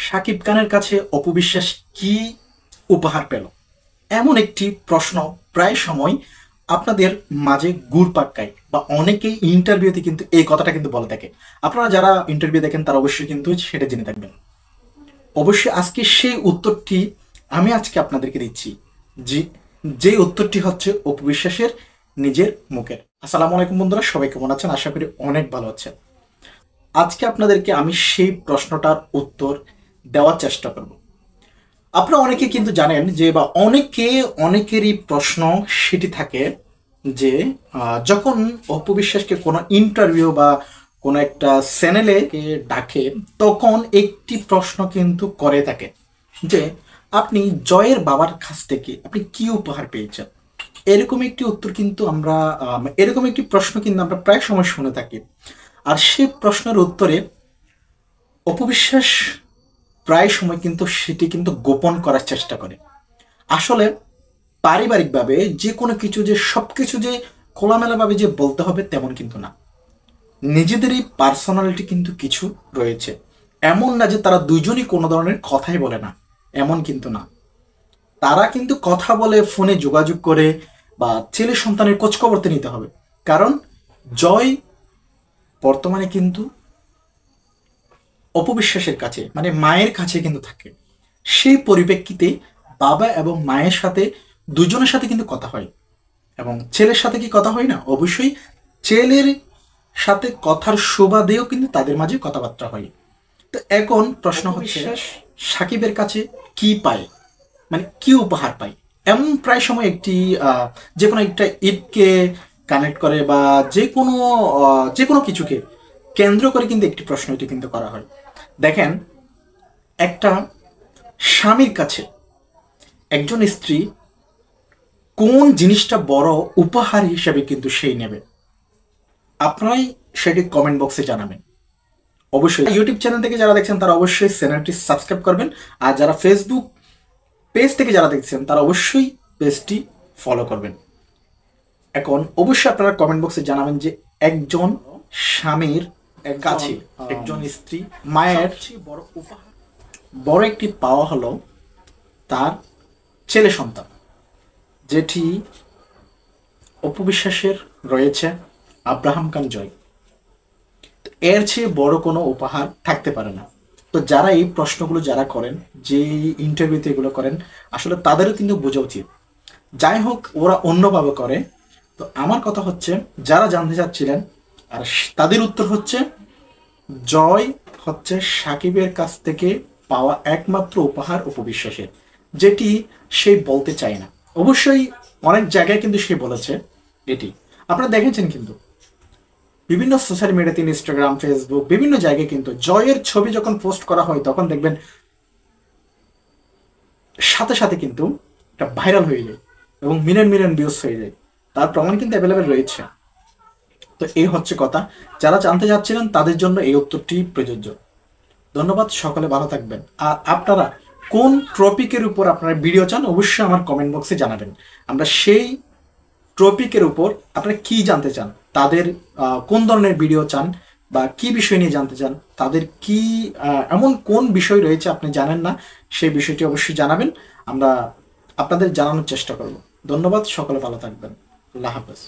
শাকিব খানের কাছে অপু বিশ্বাস কি উপহার পেল, এমন একটি প্রশ্ন প্রায় সময় আপনাদের মাঝে ঘুরপাক খায় বা অনেকেই ইন্টারভিউতে কিন্তু এই কথাটা কিন্তু বলে থাকে। আপনারা যারা ইন্টারভিউ দেখেন তারা অবশ্যই কিন্তু সেটা জেনে থাকবেন। অবশ্যই আজকে সেই উত্তরটি আমি আজকে আপনাদেরকে দিচ্ছি, যে যে উত্তরটি হচ্ছে অপু বিশ্বাসের নিজের মুখের। আসসালামু আলাইকুম বন্ধুরা, সবাই কেমন আছেন? আশা করি অনেক ভালো আছেন। আজকে আপনাদেরকে আমি সেই প্রশ্নটার উত্তর দেওয়ার চেষ্টা করব। আপনারা অনেকে কিন্তু জানেন যে, বা অনেকেরই প্রশ্ন সেটি থাকে যে যখন অপু বিশ্বাসকে কোনো ইন্টারভিউ বা কোনো একটা চ্যানেলে ডাকে, তখন একটি প্রশ্ন কিন্তু করে থাকে যে আপনি জয়ের বাবার কাছ থেকে আপনি কি উপহার পেয়েছেন। এরকম একটি উত্তর কিন্তু আমরা এরকম একটি প্রশ্ন কিন্তু আমরা প্রায় সময় শুনে থাকি। আর সেই প্রশ্নের উত্তরে অপু বিশ্বাস প্রায় সময় কিন্তু সেটি কিন্তু গোপন করার চেষ্টা করে। আসলে পারিবারিকভাবে যে কোনো কিছু যে সব কিছু যে খোলামেলাভাবে যে বলতে হবে তেমন কিন্তু না। নিজেদেরই পার্সোনালিটি কিন্তু কিছু রয়েছে। এমন না যে তারা দুইজনই কোনো ধরনের কথাই বলে না, এমন কিন্তু না। তারা কিন্তু কথা বলে, ফোনে যোগাযোগ করে, বা ছেলে সন্তানের খোঁজখবর তো নিতে হবে। কারণ জয় বর্তমানে কিন্তু অপবিশ্বাসের কাছে, মানে মায়ের কাছে কিন্তু থাকে। সেই পরিপ্রেক্ষিতে বাবা এবং মায়ের সাথে দুজনের সাথে কিন্তু কথা হয়। এবং ছেলের সাথে কি কথা হয় না? অবশ্যই ছেলের সাথে কথার সুবাদেও কিন্তু তাদের মাঝে কথাবার্তা হয়। তো এখন প্রশ্ন হচ্ছে, সাকিবের কাছে কি পায়, মানে কি উপহার পায়। এমন প্রায় সময় একটি যে কোনো একটা ঈদকে কানেক্ট করে বা যে কোনো কিছুকে কেন্দ্র করে কিন্তু একটি প্রশ্ন এটি কিন্তু করা হয়। দেখেন, একটা স্বামীর কাছে একজন স্ত্রী কোন জিনিসটা বড় উপহার হিসেবে কিন্তু সেই নেবে, আপনারাই সেটি কমেন্ট বক্সে জানাবেন। অবশ্যই ইউটিউব চ্যানেল থেকে যারা দেখছেন তারা অবশ্যই চ্যানেলটি সাবস্ক্রাইব করবেন, আর যারা ফেসবুক পেজ থেকে যারা দেখছেন তারা অবশ্যই পেজটি ফলো করবেন। এখন অবশ্যই আপনারা কমেন্ট বক্সে জানাবেন যে একজন স্বামীর কাছে একজন স্ত্রী মায়ের বড় উপহার, বড় একটি পাওয়া হলো তার ছেলে সন্তান, যেটি অপু বিশ্বাসের রয়েছে আব্রাহাম খান জয়। এর চেয়ে বড় কোনো উপহার থাকতে পারে না। তো যারা এই প্রশ্নগুলো যারা করেন, যে ইন্টারভিউতে এগুলো করেন, আসলে তাদেরও কিন্তু বোঝা উচিত। যাই হোক, ওরা অন্যভাবে করে। তো আমার কথা হচ্ছে, যারা জানতে চাচ্ছিলেন আর তাদের উত্তর হচ্ছে, জয় হচ্ছে সাকিবের কাছ থেকে পাওয়া একমাত্র উপহার অপু বিশ্বাসের, যেটি সে বলতে চায় না। অবশ্যই অনেক জায়গায় কিন্তু সে বলেছে এটি, আপনারা দেখেছেন কিন্তু বিভিন্ন সোশ্যাল মিডিয়াতে, ইনস্টাগ্রাম, ফেসবুক, বিভিন্ন জায়গায় কিন্তু জয়ের ছবি যখন পোস্ট করা হয় তখন দেখবেন সাথে সাথে কিন্তু এটা ভাইরাল হয়ে যায় এবং মিলিয়ন মিলিয়ন ভিউজ হয়ে যায়। তার প্রমাণ কিন্তু অ্যাভেলেবেল রয়েছে। তো এই হচ্ছে কথা। যারা জানতে চাচ্ছিলেন তাদের জন্য এই উত্তরটি প্রযোজ্য। ধন্যবাদ, সকলে ভালো থাকবেন। আর আপনারা কোন টপিকের উপর আপনারা ভিডিও চান অবশ্যই আমার কমেন্ট বক্সে জানাবেন। আমরা সেই টপিকের উপর আপনারা কি জানতে চান, তাদের কোন ধরনের ভিডিও চান বা কি বিষয় নিয়ে জানতে চান, তাদের কি এমন কোন বিষয় রয়েছে আপনি জানেন না, সেই বিষয়টি অবশ্যই জানাবেন। আমরা আপনাদের জানানোর চেষ্টা করব। ধন্যবাদ, সকলে ভালো থাকবেন। আল্লাহ হাফেজ।